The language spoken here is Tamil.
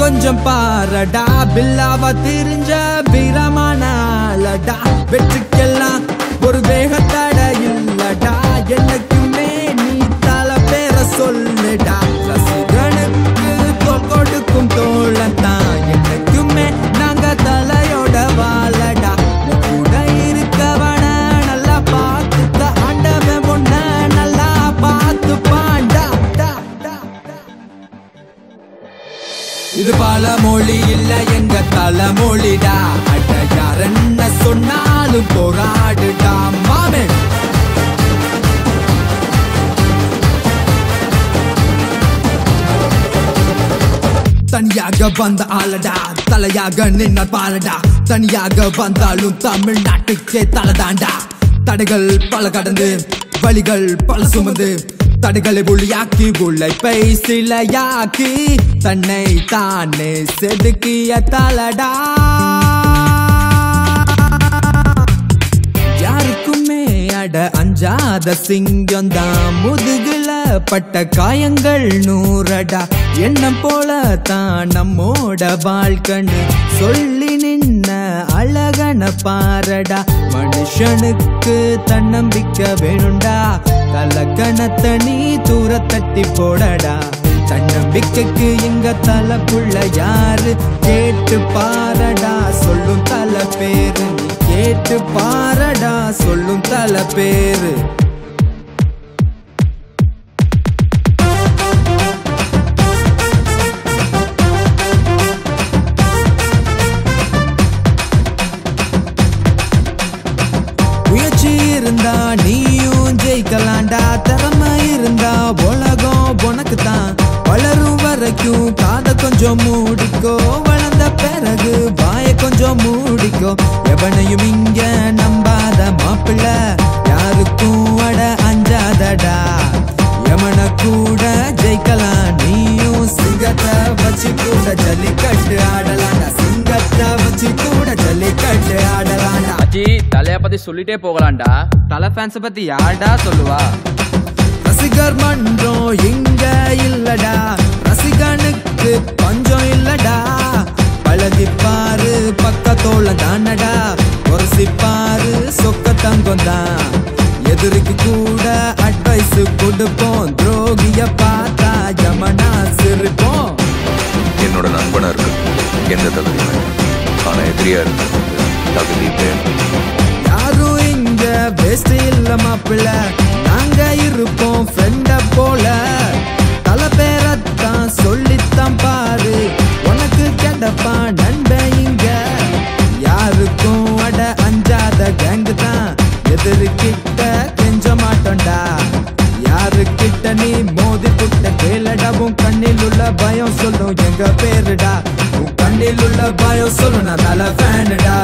கொஞ்சம் பாரடா பில்லாவா திரிஞ்ச வீரமானாலடா வெற்றிக்கெல்லாம் ஒரு வேகத்தட இல்லடா என்னைக்குமே நீ தல பேர சொல்லுடா ரசிகனுக்கு தோல் கொடுக்கும் தோழத்தான் என்னைக்குமே நாங்க தலையோட வாழடா கூட இருக்கவன நல்லா பார்த்துக்க ஆண்டவன் ஒன்ன நல்லா பார்த்து பாண்டா இது பல மொழி இல்ல எங்க தலைமொழிடா அட யார் என்ன சொன்னாலும் போராடுடா மாமே தனியாக வந்த ஆளடா தலையாக நின்ன பாலடா தனியாக வந்தாலும் தமிழ்நாட்டுக்கே தலைதாண்டா தடைகள் பல கடந்து வழிகள் பல சுமந்து தடைகளை ஒளியாக்கி உழைப்பை சிலையாக்கி தன்னை தானே செதுக்கிய தலடா யாருக்குமே அட அஞ்சாத சிங்கம் தான் முதுகுல பட்ட காயங்கள் நூறடா எண்ணம் போல தான் நம்மோட வாழ்க்கன்னு சொல்லி நின்ன அழகன பாரடா மனுஷனுக்கு தன்னம்பிக்கை வேணுண்டா தலக்கணத்தை நீ தூர தட்டி போடடா தன்னம்பிக்கைக்கு எங்க தல புள்ள யாரு கேட்டு பாரடா சொல்லும் தல பேரு நீ கேட்டு பாரடா சொல்லும் தல பேரு முயற்சி இருந்தா நீயும் ஜெயிக்கலாண்டா திறமை இருந்தா உலகம் உனக்கு தான் வளரும் வரைக்கும் காத கொஞ்சம் மூடிக்கோ வளர்ந்த பிறகு வாய கொஞ்சம் மூடிக்கோ எவனையும் இங்க நம்பாத மாப்பிள்ள யாருக்கும் அட அஞ்சாதடா எவனை கூட ஜெயிக்கலாம் நீயும் சிங்கத்தை வச்சு கூட ஜல்லிக்கட்டு ஆடலாண்டா சிங்கத்தை வச்சு கூட ஜல்லிக்கட்டு ஆடலாண்டா அஜி தலைய பத்தி சொல்லிட்டே போகலாண்டா தலை ஃபேன்ஸ் பத்தி யார்டா சொல்லுவா ரசிகர் மன்றம் இங்க இல்லடா ரசிகனுக்கு பஞ்சம் இல்லடா பழகிப்பாரு பக்கத்தோல தானடா ஒரசிப்பாரு சொக்க தங்கம் தான் எதிரிக்கு கூட அட்வைஸ் கொடுப்போம் துரோகிய பார்த்தா யமனா சிரிப்போம் என்னோட நண்பனா இருக்கு எந்த தகுதி ஆனா எதிரியா இருக்கு தகுதி யாரும் இங்க வேஸ்ட் இல்ல மாப்பிள்ள நாங்க இருப்போம் ஃப்ரெண்ட போல தல பேரத்தான் சொல்லித்தான் பாரு உனக்கு கெடப்பா நண்பன் இங்க யாருக்கும் அட அஞ்சாத கேங்கு தான் எதிர்கிட்ட கெஞ்ச மாட்டோண்டா யாருக்கிட்ட நீ மோதி புட்ட கேளடா உன் கண்ணில் உள்ள பயம் சொல்லும் எங்க பேருடா உன் கண்ணில் உள்ள பயம் சொல்லும் நான் தல ஃபேனுடா